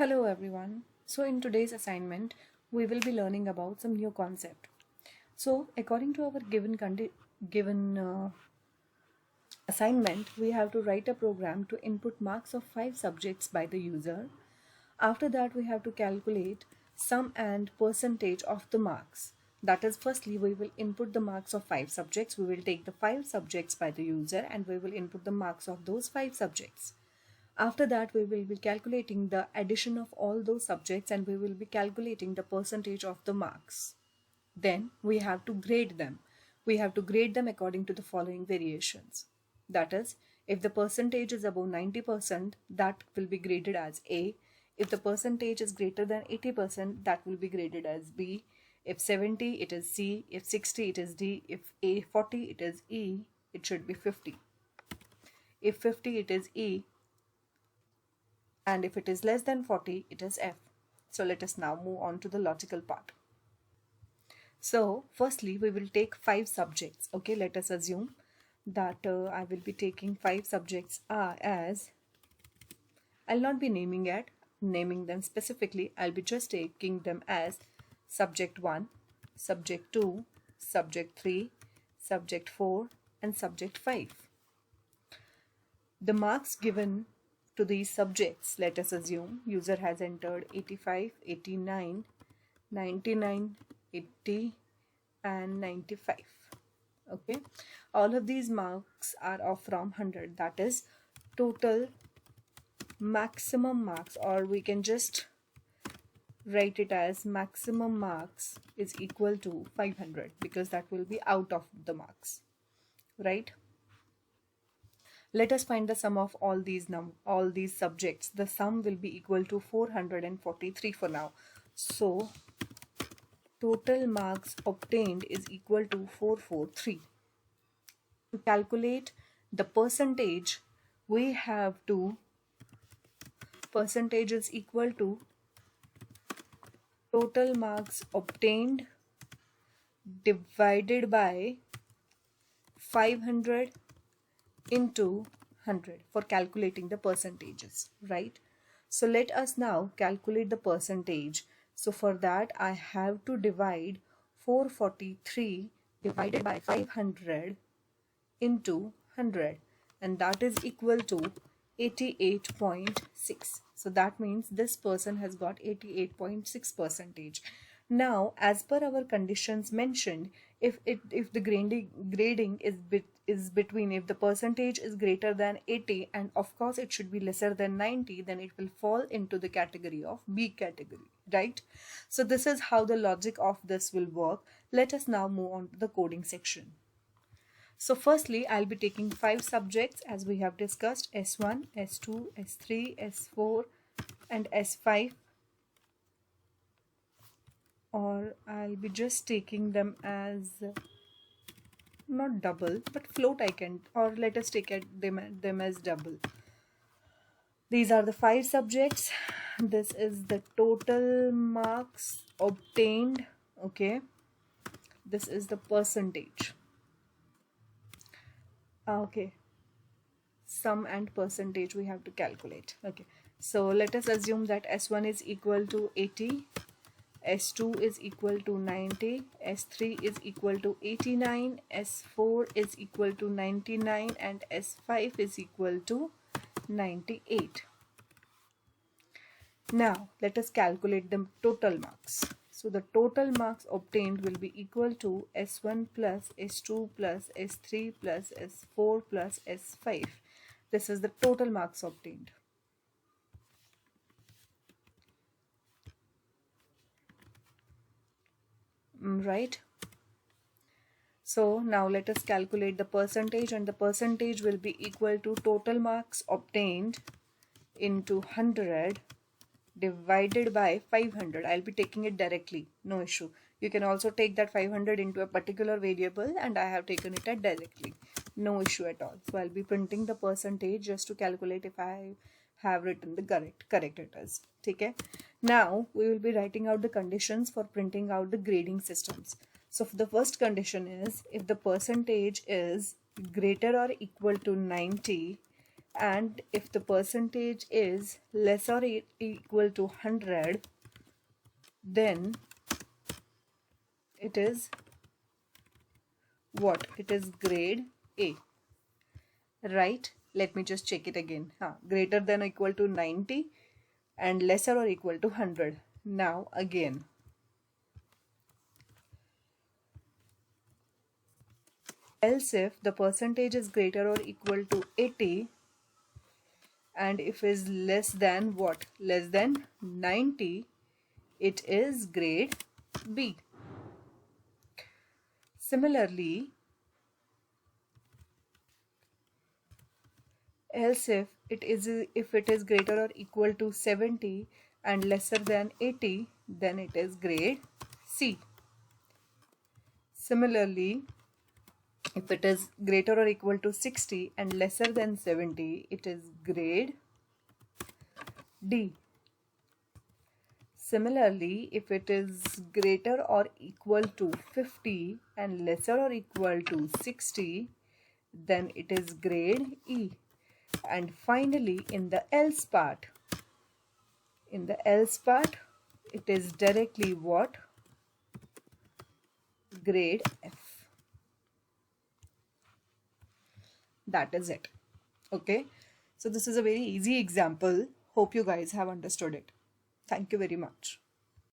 Hello everyone. So in today's assignment, we will be learning about some new concept. So according to our given assignment, we have to write a program to input marks of 5 subjects by the user. After that, we have to calculate sum and percentage of the marks. That is, firstly, we will input the marks of 5 subjects. We will take the 5 subjects by the user and we will input the marks of those 5 subjects. After that, we will be calculating the addition of all those subjects and we will be calculating the percentage of the marks. Then we have to grade them. We have to grade them according to the following variations. That is, if the percentage is above 90%, that will be graded as A. If the percentage is greater than 80%, that will be graded as B. If 70, it is C. If 60, it is D. If 40, it is E. It should be 50. If 50, it is E. And if it is less than 40, it is F. So let us now move on to the logical part. So firstly, we will take 5 subjects. Okay, let us assume that I will be taking 5 subjects as, I'll not be naming them specifically. I'll be just taking them as subject 1, subject 2, subject 3, subject 4, and subject 5. The marks given to these subjects, let us assume user has entered 85, 89, 99, 80 and 95. Okay, all of these marks are of from 100. That is total maximum marks, or we can just write it as maximum marks is equal to 500 because that will be out of the marks, right? Let us find the sum of all these subjects. The sum will be equal to 443 for now. So total marks obtained is equal to 443. To calculate the percentage, we have to, percentage is equal to total marks obtained divided by 500 into 100 for calculating the percentages, right? So let us now calculate the percentage. So for that, I have to divide 443 divided by 500 into 100, and that is equal to 88.6. So that means this person has got 88.6 percentage. Now, as per our conditions mentioned, if the grading is between, if the percentage is greater than 80 and of course it should be lesser than 90, then it will fall into the category of B category, right? So this is how the logic of this will work. Let us now move on to the coding section. So firstly, I'll be taking 5 subjects as we have discussed: S1, S2, S3, S4 and S5. Or I'll be just taking them as not double but float, I can, or let us take them as double. These are the 5 subjects. This is the total marks obtained. Okay, this is the percentage. Okay, sum and percentage we have to calculate. Okay, so let us assume that S1 is equal to 80, S2 is equal to 90, S3 is equal to 89, S4 is equal to 99 and S5 is equal to 98. Now let us calculate the total marks. So the total marks obtained will be equal to S1 plus S2 plus S3 plus S4 plus S5. This is the total marks obtained. Right? So now let us calculate the percentage, and the percentage will be equal to total marks obtained into 100 divided by 500. I'll be taking it directly, no issue. You can also take that 500 into a particular variable, and I have taken it at directly, no issue at all. So I'll be printing the percentage just to calculate if I have written the correct it is. Okay. Now we will be writing out the conditions for printing out the grading systems. So the first condition is if the percentage is greater or equal to 90, and if the percentage is less or equal to 100, then it is what? It is grade A, right? Let me just check it again. Greater than or equal to 90 and lesser or equal to 100. Now again, else if the percentage is greater or equal to 80 and if is less than what? Less than 90, it is grade B. Similarly, else if it is greater or equal to 70 and lesser than 80, then it is grade C. Similarly, if it is greater or equal to 60 and lesser than 70, it is grade D. Similarly, if it is greater or equal to 50 and lesser or equal to 60, then it is grade E. And finally, in the else part, it is directly what? Grade F. That is it. Okay. So this is a very easy example. Hope you guys have understood it. Thank you very much.